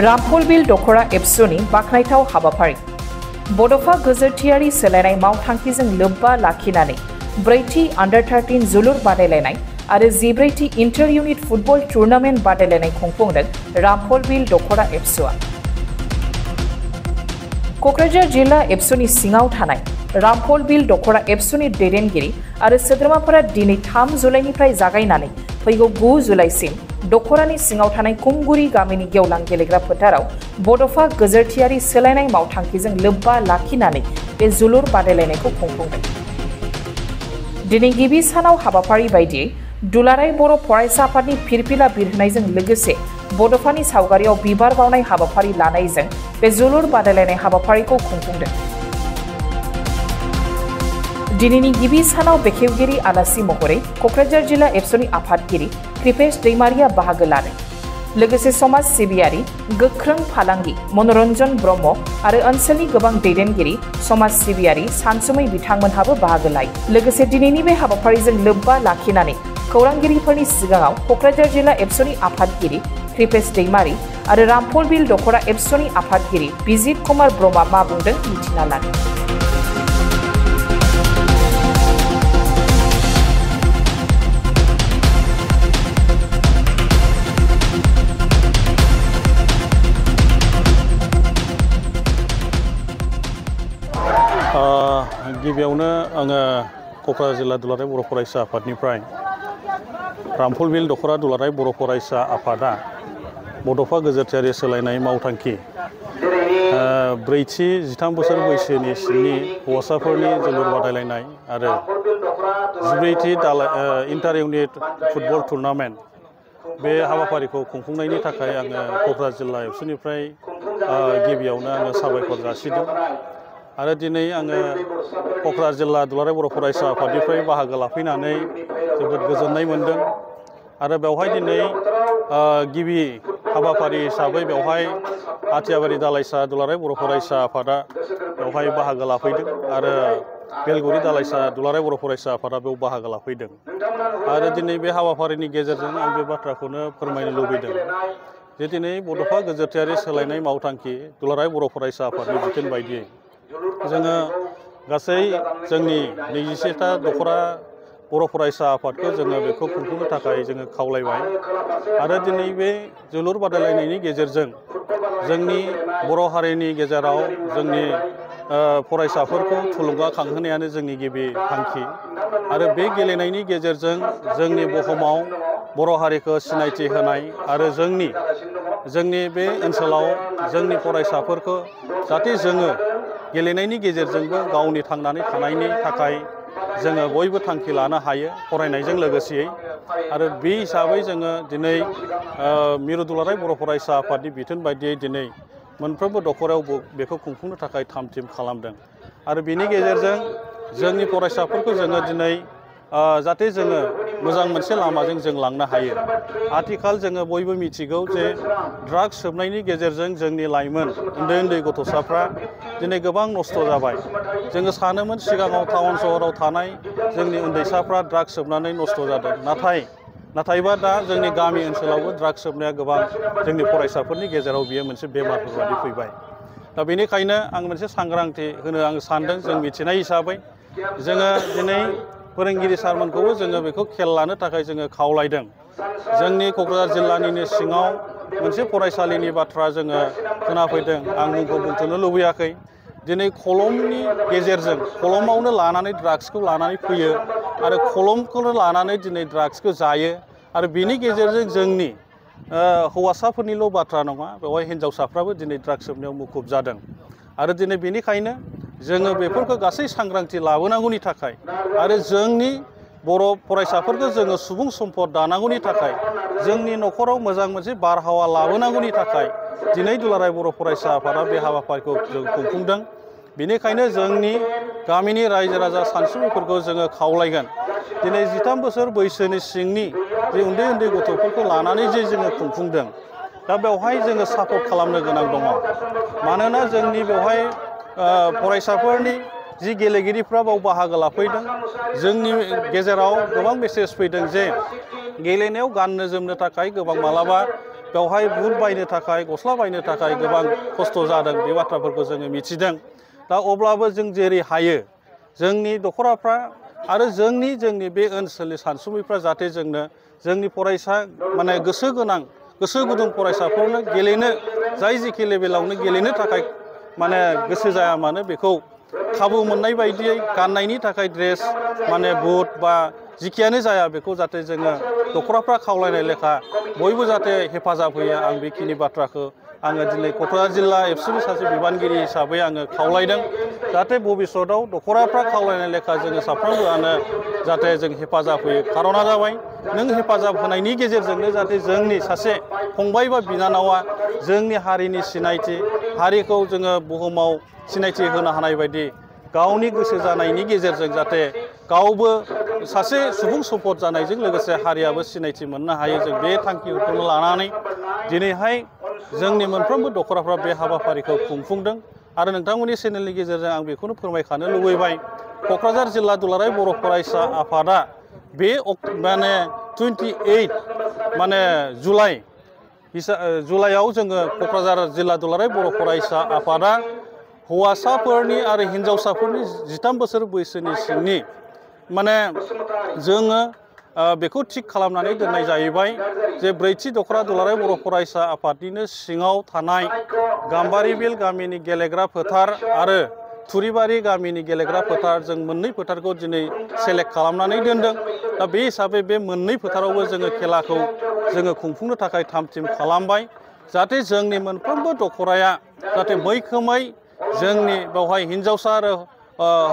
रामफलबिल दखरा एबसुनि बाखनायथाव हाबाफारि बड'फा गोजोरथियारि सोलायनाय मावथांखिजों लोब्बा लाखिनानै ब्रैथि अंडर-13 जोलुर बादायलायनाय आरो 14थि इंटर यूनिट फुटबल टूर्नामेंट बादायलायनाय खुंफुंदों रामफलबिल दखरा एबसुआ। क'क्राझार जिल्ला एबसुनि सिङाव थानाय रामफलबिल दखरा एबसुनि दैदेनगिरि आरो सोद्रोमाफोरा दिनै 3 जुलाइनिफ्राय जागायनानै फैगौ 9 जुलाइसिम दखरानि सिङाव थानाय कुमगुरी गामिनि गेवलां गेलेग्रा फोथाराव बड'फा गोजोरथियारि सोलायनाय मावथांखिजों लोब्बा लाखिनानै बे जोलुर बादायलायनायखौ खुंफुंदों। दिनै गिबि सानाव हाबाफारि बायदियै दुलाराय बर' फरायसा आफादनि फिरफिला बिरहोनायजों लोगोसे बड'फानि सावगारियाव बिबार बावनाय हाबाफारि लानायजों बे जोलुर बादायलायनाय हाबाफारिखौ खुंफुंदों। दिनैनि गिबि सानाव बेखेवगिरि आलासि महरै क'क्राझार जिल्ला एबसुनि आफादगिरि कृपेश दैमारिया बाहागो लादों। लोगोसे समाज सिबियारि गोख्रों फालांगि मनोरन्जन ब्रह्म आरो ओनसोलनि गोबां दैदेनगिरि समाज सिबियारि सानसुमै बिथांमोनहाबो बाहागो लायो। लोगोसे दिनैनि बे हाबाफारिजों लोब्बा लाखिनानै खौरांगिरिफोरनि सिगाङाव क'क्राझार जिल्ला एबसुनि आफादगिरि कृपेश दैमारि आरो रामफलबिल दखरा एबसुनि आफादगिरि बिजित कुमार ब्रह्मआ मा बुंदों मिथिना लादों। गिबियावनो आङो क'क्राझार जिल्ला दुलाराय बर' फरायसा आफादनिफ्राय रामफलबिल दखरा दुलाराय बर' फरायसा आफादा बड'फा गोजोरथियारि सोलायनाय मावथांखि ब्रैथि 13 बोसोर बैसोनि सिंनि हौवासाफोरनि जोलुर बादायलायनाय आरो 14थि इंटर यूनिट फुटबल टूर्नामेंट बे हाबाफारिखौ खुंफुंनायनि थाखाय आङो क'क्राझार जिल्ला एबसुनिफ्राय गिबियावनो आङो साबायखर जासिदों। आरो दिनै आङो क'क्राझार जिल्ला दुलाराय बर' फरायसा आफादनिफ्राय बाहागो लाफैनानै जोबोद गोजोननाय मोनदों। आरो बेवहाय दिनै गिबि हाबाफारि हिसाबै बेवहाय आथियाबारि दालाइसा दुलाराय बर' फरायसा आफादा बेवहाय बाहागो लाफैदों आरो बेलगुरि दालाइसा दुलाराय बर' फरायसा आफादा बेयाव बाहागो लाफैदों। आरो दिनै बे हाबाफारिनि गेजेरजों आं बे बाथ्राखौनो फोरमायनो लुबैदों जे दिनै बड'फा गोजोरथियारि सोलायनाय मावथांखि दुलाराय बर' फरायसा आफादनि बिथोन बायदियै जोङो गासै जोंनि 21था दखरा बर' फरायसा आफादखौ जोङो बेखौ खुंफुंनो थाखाय जोङो खावलायबाय। आरो दिनै बे जोलुर बादायलायनायनि गेजेरजों जोंनि बर' हारिनि गेजेराव जोंनि फरायसाफोरखौ थुलुंगाखांहोनायानो जोंनि गिबि थांखि। आरो बे गेलेनायनि गेजेरजों जोंनि बुहुमाव बर' हारिखौ सिनायथि होनाय आरो जोंनि बे ओनसोलाव जोंनि फरायसाफोरखौ जाहाथे जोङो गेलेनायनि गेजेरजोंबो गावनि थांनानै थानायनि थाखाय जोङो बयबो थांखि लानो हायो फरायनायजों लोगोसेयै। आरो बे हिसाबै जोङो दिनै मिरु दुलाराय बर' फरायसा आफादनि बिथोन बायदियै दिनै मोनफ्रोमबो दखरायाव बेखौ खुंफुंनो थाखाय थाम-थिम खालामदों। आरो बेनि गेजेरजों जोंनि फरायसाफोरखौ जोङो दिनै जाहाथे जोङो मोजां मोनसे लामाजों जों लांनो हायो। आथिखाल जोङो बयबो मिथिगौ जे ड्राग्स सोबनायनि गेजेरजों जोंनि लाइमोन उन्दै गथ'साफ्रा दिनै गोबां नस्थ' जाबाय। जोङो सानोमोन सिगाङाव टाउन सहराव थानाय जोंनि उन्दैसाफ्रा ड्राग्स सोबनानै नस्थ' जादों। नाथायबा दा जोंनि गामि ओनसोलावबो ड्राग्स सोबनाया गोबां जोंनि फरायसाफोरनि गेजेराव बियो मोनसे बेमारफोर बायदि फैबाय। दा बेनिखायनो आं मोनसे सांग्रांथि होनो आं सानदों। जों मिथिनाय हिसाबै जोङो दिनै फोरोंगिरि सारमोनखौबो जोङो बेखौ खेल लानो थाखाय जोङो खावलायदों। जोंनि क'क्राझार जिल्लानिनो सिङाव मोनसे फरायसालिनि बाथ्रा जोङो खोनाफैदों। आं मुंखौ बुंथ'नो लुबैयाखै। दिनै खलमनि गेजेरजों खलमावनो लानानै ड्राग्सखौ लानानै फैयो आरो खलमखौनो लानानै दिनै ड्राग्सखौ जायो। आरो बेनि गेजेरजों जोंनि हौवासाफोरनिल' बाथ्रा नङा, बेवहाय हिन्जावसाफ्राबो दिनै ड्राग्स सोबनायाव मुखुब जादों। आरो दिनै बेनिखायनो जोङो बेफोरखौ गासै सांग्रांथि लाबोनांगौनि थाखाय आरो जोंनि बर' फरायसाफोरखौ जोङो सुबुं सम्पद दानांगौनि थाखाय जोंनि न'खराव मोजां मोनसे बारहावा लाबोनांगौनि थाखाय दिनै दुलाराय बर' फरायसा आफादा बे हाबाफारिखौ जों खुंफुंदों। बेनिखायनो जोंनि गामिनि रायजो राजा सानसुमैफोरखौ जोङो खावलायगोन। दिनै 13 बोसोर बैसोनि सिंनि जे उन्दै गथ'फोरखौ लानानै जे जोङो खुंफुंदों, दा बेवहाय जोङो सापर्ट खालामनो गोनां दङ। मानोना जोंनि बेवहाय फरायसाफोरनि जि गेलेगिरिफ्रा बाव बाहागो लाफैदों, जोंनि गेजेराव गोबां मेसेज फैदों जे गेलेनायाव गाननो जोमनो थाखाय गोबां मालाबा बेवहाय बुट बायनो थाखाय गस्ला बायनो थाखाय गोबां खस्थ' जादों बे बाथ्राफोरखौ जोङो मिथिदों दा अब्लाबो जों जेरै हायो जोंनि दखराफ्रा आरो जोंनि बे ओनसोलनि सानसुमैफ्रा जाहाथे जोंनो जोंनि फरायसा माने गोसो गोनां गोसो गुदुं फरायसाफोरनो गेलेनो जाय जेखि लेभेलावनो गेलेनो थाखाय माने गोसो जाया मानो बेखौ खाबु मोननाय बायदियै गाननायनि थाखाय ड्रेस माने बुट बा जिखियानो जाया बेखौ जाहाथे जोङो दखराफ्रा खावलायनाय लेखा बयबो जाहाथे हेफाजाब होयो आं बेखिनि बाथ्राखौ आङो दिनै क'क्राझार जिल्ला एबसुनि सासे बिबानगिरि हिसाबै आङो खावलायदों जाहाथे भबिष्यतआव दखराफ्रा खावलायनाय लेखा जोङो साफ्रोमबोआनो जाहाथे जों हेफाजाब होयो खारना जाबाय नों हेफाजाब होनायनि गेजेरजोंनो जाहाथे जोंनि सासे फंबाय बा बिनानावा जोंनि हारिनि सिनायथि हारिखौ जोङो बुहुमाव सिनायथि होनो हानाय बायदि गावनि गोसो जानायनि गेजेरजों जाहाथे गावबो सासे सुबुं सम्पद जानायजों लोगोसे हारियाबो सिनायथि मोननो हायो जों बे थांखिखौनो लानानै दिनैहाय जोंनि मोनफ्रोमबो दखराफ्रा बे हाबाफारिखौ खुंफुंदों आरो नोंथांमोननि चेनेलनि गेजेरजों आं बेखौनो फोरमायखानो लुबैबाय क'क्राझार जिल्ला दुलाराय बर' फरायसा आफादा बे माने 28 माने जुलाइआव जोङो क'क्राझार जिल्ला दुलाराय बर' फरायसा आफादा हौवासाफोरनि आरो हिन्जावसाफोरनि 13 बोसोर बैसोनि सिंनि माने जोङो बेखौ थिग खालामनानै दोननाय जाहैबाय जे ब्रैथि दखरा दुलाराय बर' फरायसा आफादनिनो सिङाव थानाय गाम्बारिबिल गामिनि गेलेग्रा फोथार आरो थुरिबारि गामिनि गेलेग्रा फोथार जों मोननै फोथारखौ दिनै सेलेक्ट खालामनानै दोनदों दा बे हिसाबै बे मोननै फोथारावबो जोङो खेलाखौ जोङो खुंफुंनो थाखाय थाम थिम खालामबाय जाहाथे जोंनि मोनफ्रोमबो दखराया जाहाथे मैखोमै जोंनि बेवहाय हिन्जावसा आरो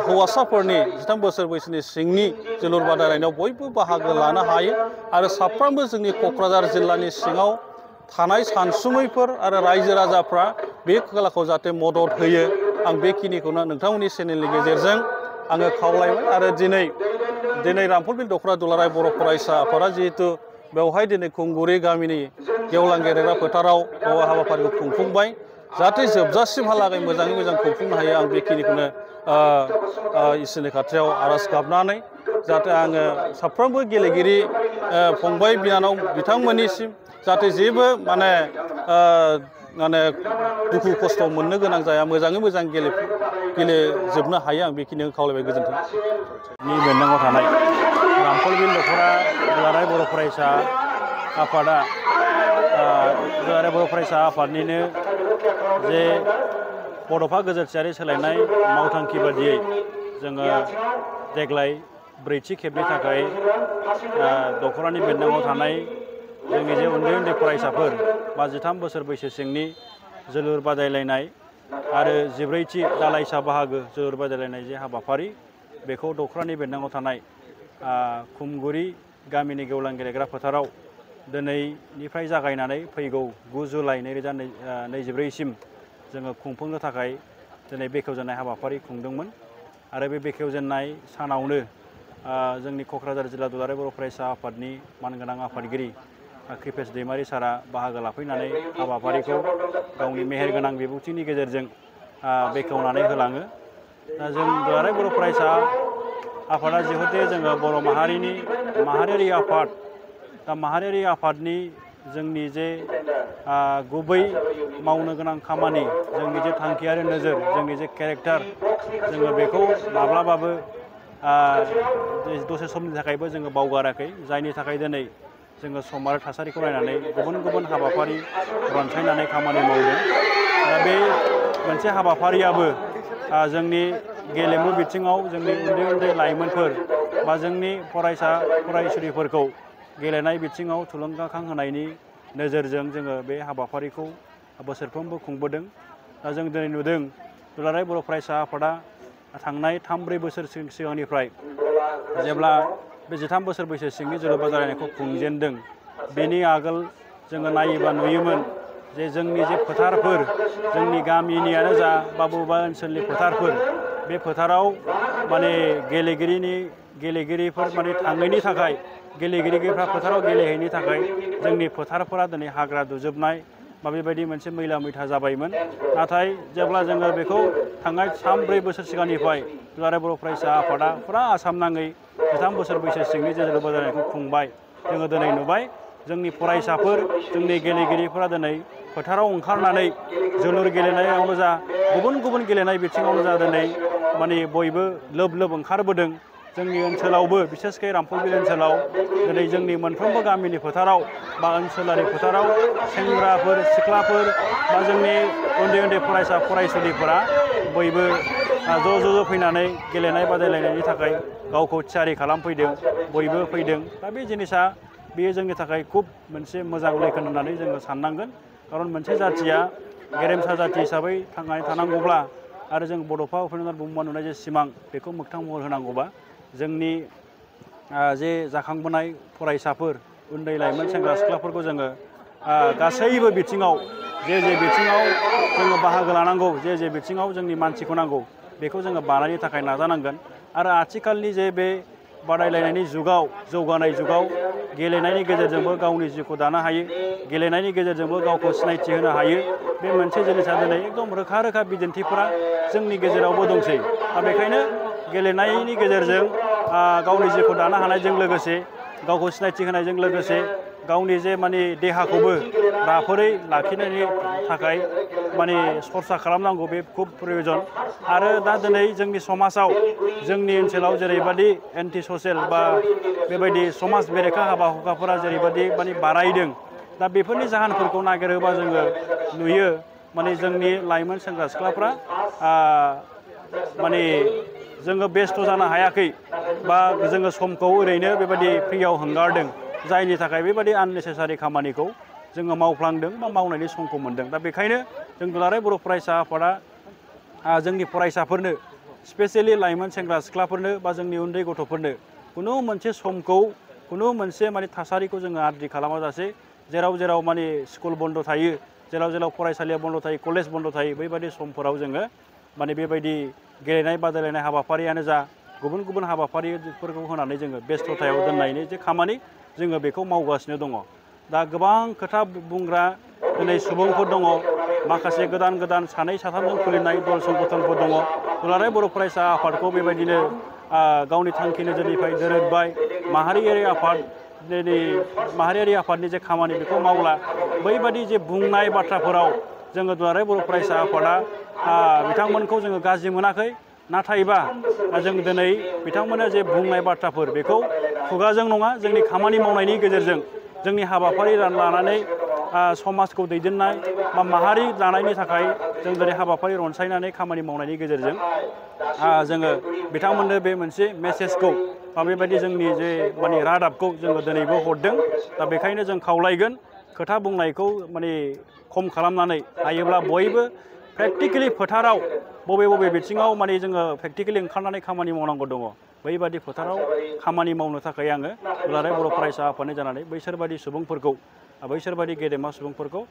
हौवासाफोरनि 13 बोसोर बैसोनि सिंनि जोलुर बादायलायनायाव बयबो बाहागो लानो हायो आरो साफ्रोमबो जोंनि क'क्राझार जिल्लानि सिङाव थानाय सानसुमैफोर आरो रायजो राजाफ्रा बे खेलाखौ जाहाथे मदद होयो आं बेखिनिखौनो नोंथांमोननि चेनेलनि गेजेरजों आङो खावलायबाय आरो दिनै रामफलबिल दखरा दुलाराय बर' फरायसा आफादा जिहेतु बेवहाय दिनै खुंगुरि गामिनि गेवलां गेलेग्रा फोथाराव हाबाफारिखौ खुंफुंबाय जाहाथे जोबजासिमहालागै मोजाङै मोजां खुंफुंनो हायो आं बेखिनिखौनो इसोरनि खाथियाव आर'ज गाबनानै जाहाथे आङो साफ्रोमबो गेलेगिरि फंबाय बिनानाव बिथांमोननिसिम जाहाथे जेबो माने दुखु खस्थ' मोननो गोनां जाया मोजाङै मोजां गेलेजोबनो हायो आं बेखिनिखौ खावलायबाय गोजोन्थों। नि बेन्दोंआव थानाय रामफलबिल दखरा दुलाराय बर' फरायसा आफादा दुलाराय बर' फरायसा आफादनिनो जे बड'फा गोजोरथियारि सोलायनाय मावथांखि बादियै जोङो देग्लाय ब्रैथि खेबनि थाखाय दखरानि बेन्दोंआव थानाय जोंनि जे उन्दै उन्दै फरायसाफोर बा 13 बोसोर बैसो सिंनि जोलुर बादायलायनाय आरो 14थि दालाइसा बाहागो जोलुर बादायलायनाय जे हाबाफारि बेखौ दखरानि बेन्दोंआव थानाय खुमगुरि गामिनि गेवलां गेलेग्रा फोथाराव दिनैनिफ्राय जागायनानै फैगौ 9 जुलाइ 2024सिम जोङो खुंफुंनो थाखाय दिनै बेखेवजेननाय हाबाफारि खुंदोंमोन आरो बे बेखेवजेननाय सानावनो जोंनि क'क्राझार जिल्ला दुलाराय बर' फरायसा आफादनि मानगोनां आफादगिरि कृपेश दैमारि सारा बाहागो लाफैनानै हाबाफारिखौ गावनि मेहेरगोनां बिबुंथिनि गेजेरजों बेखेवनानै होलाङो। दा जों दुलाराय बर' फरायसा आफादा जिहेतु जोङो बर' माहारियारि आफाद दा माहारियारि आफादनि जोंनि जे गुबै मावनो गोनां खामानि जोंनि जे थांखियारि नोजोर जोंनि जे केरेक्टार जोङो बेखौ माब्लाबाबो दसे समनि थाखायबो जोङो बावगाराखै जायनि थाखाय दिनै जोङो सम आरो थासारिखौ नायनानै गुबुन गुबुन हाबाफारि रनसायनानै खामानि मावदों। दा बे मोनसे हाबाफारियाबो जोंनि गेलेमु बिथिङाव जोंनि उन्दै उन्दै लाइमोनफोर बा जोंनि फरायसा फरायसुलिफोरखौ गेलेनाय बिथिङाव थुलुंगाखां होनायनि नोजोरजों जोङो बे हाबाफारिखौ बोसोरफ्रोमबो खुंबोदों। दा जों दिनै नुदों दुलाराय बर' फरायसा आफादा थांनाय 3-4 बोसोर सिगांनिफ्राय जेब्ला बे 13 बोसोर बैसो सिंनि जोलुर बादायलायनायखौ खुंजेनदों बेनि आगोल जोङो नायोबा नुयोमोन जे जोंनि जे फोथारफोर जोंनि गामिनियानो जा बा बबेबा ओनसोलनि फोथारफोर बे फोथाराव माने गेलेगिरिफोर माने थाङैनि थाखाय गेलेगिरिफ्रा फोथाराव गेलेहैनि थाखाय जोंनि फोथारफोरा दिनै हाग्रा दुजोबनाय बा बेबायदि मोनसे मैला मैथा जाबायमोन। नाथाय जेब्ला जोङो बेखौ थांनाय 3-4 बोसोर सिगांनिफ्राय दुलाराय बर' फरायसा आफादा फुरा आसाम नाङै 13 बोसोर बैसो सिंनि जोलुर बादायलायनायखौ खुंबाय जोङो दिनै नुबाय जोंनि फरायसाफोर जोंनि गेलेगिरिफोरा दिनै फोथाराव ओंखारनानै जोलुर गेलेनायावनो जा गुबुन गुबुन गेलेनाय बिथिङावनो जा दिनै माने बयबो लोब लोब ओंखारबोदों। जोंनि ओनसोलावबो बिसेसकै रामफलबिल ओनसोलाव दिनै जोंनि मोनफ्रोमबो गामिनि फोथाराव बा ओनसोलारि फोथाराव सेंग्राफोर सिख्लाफोर बा जोंनि उन्दै उन्दै फरायसा फरायसुलिफोरा बयबो ज' फैनानै गेलेनाय बादायलायनायनि थाखाय गावखौ थियारि खालामफैदों बयबो फैदों। दा बे जिनिसा बेयो जोंनि थाखाय खुब मोनसे मोजां लैखोन होननानै जोङो साननांगोन। खारन मोनसे जाथिया गेरेमसा जाथि हिसाबै थांनानै थानांगौब्ला आरो जों बड'फा उपेन्द्रनाथ ब्रह्मआ नुनाय जे सिमां बेखौ मोगथां महर होनांगौबा जोंनि जे जाखांबोनाय फरायसाफोर उन्दै लाइमोन सेंग्रा सिख्लाफोरखौ जोङो गासैबो बिथिङाव जे बिथिङाव जोङो बाहागो लानांगौ जे बिथिङाव जोंनि मानसिखौ नांगौ बेखौ जोङो बानायनो थाखाय नाजानांगोन। आरो आथिखालनि जे बे बादायलायनायनि जुगाव जौगानाय जुगाव गेलेनायनि गेजेरजोंबो गावनि जिउखौ दानो हायो, गेलेनायनि गेजेरजोंबो गावखौ सिनायथि होनो हायो। बे मोनसे जिनिसा दिनै एकदम रोखा रोखा बिदिन्थिफोरा जोंनि गेजेरावबो दंसै। दा बेखायनो गेलेनायनि गेजेरजों गावनि जिउखौ दानो हानायजों लोगोसे गावखौ सिनायथि होनायजों लोगोसे गावनि जे माने देहाखौबो राफोदै लाखिनायनि थाखाय माने सरसा खालामनांगौ बे खुब प्रयजन। आरो दा दिनै जोंनि समाजाव जोंनि ओनसोलाव जेरैबायदि एन्टि ससियेल बा बेबायदि समाज बेरेखा हाबा हुखाफोरा जेरैबायदि माने बारायदों, दा बेफोरनि जाहोनफोरखौ नागिरोबा जोङो नुयो माने जोंनि लाइमोन सेंग्रा सिख्लाफ्रा माने जोङो बेस्थ' जानो हायाखै बा जोङो समखौ ओरैनो बेबायदि फ्रियाव हंगारदों, जायनि थाखाय बेबायदि आननेसेसारि खामानिखौ जोङो मावफ्लांदों बा मावनायनि समखौ मोन्दों। दा बेखायनो जों दुलाराय बर' फरायसा आफादा जोंनि फरायसाफोरनो स्पेसियेलि लाइमोन सेंग्रा सिख्लाफोरनो बा जोंनि उन्दै गथ'फोरनो खुनु मोनसे समखौ खुनु मोनसे माने थासारिखौ जोङो आद्रि खालामाजासे जेराव जेराव माने स्कुल बन्द थायो, जेराव जेराव फरायसालिया बन्द थायो, कलेज बन्द थायो, बैबायदि समफोराव जोङो माने बेबायदि गेलेनाय बादायलायनाय हाबाफारियानो जा गुबुन गुबुन हाबाफारिफोरखौ होनानै जोङो बेस्थ'थायाव दोननायनि जे खामानि जोङो बेखौ मावगासिनो दङ। दा गोबां खोथा बुंग्रा दिनै सुबुंफोर दङ, माखासे गोदान गोदान सानै साथामजों खुलिनाय दल संगठनफोर दङ। दुलाराय बर' फरायसा आफादखौ बेबायदिनो गावनि थांखि नोजोरनिफ्राय दोरोदबाय। माहारियारि आफादनि जे खामानि बेखौ मावला। बैबायदि जे बुंनाय बाथ्राफोराव जोङो दुलाराय बर' फरायसा आफादा बिथांमोनखौ जोङो गाज्रि मोनाखै, नाथायबा जों दिनै बिथांमोना जे बुंनाय बाथ्राफोर बेखौ खुगाजों नङा जोंनि खामानि मावनायनि गेजेरजों जोंनि हाबाफारि लानानै समाजखौ दैदेननाय बा माहारि दानायनि थाखाय जों दिनै हाबाफारि रनसायनानै खामानि मावनायनि गेजेरजों जोङो बिथांमोननो बे मोनसे मेसेजखौ बा बेबायदि जोंनि जे माने रादाबखौ जोङो दिनैबो हरदों। दा बेखायनो जों खावलायगोन खोथा बुंनायखौ माने खम खालामनानै हायोब्ला बयबो प्रेक्टिकेलि फोथाराव बबे बबे बिथिङाव माने जोङो प्रेक्टिकेलि ओंखारनानै खामानि मावनांगौ दङ, बैबादि फोथाराव खामानि मावनो थाखाय आङो दुलाराय बर' फरायसा आफादनि जानानै बैसोरबादि सुबुंफोरखौ बैसोरबादि गेदेमा सुबुंफोरखौ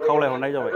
खावलायहरनाय जाबाय।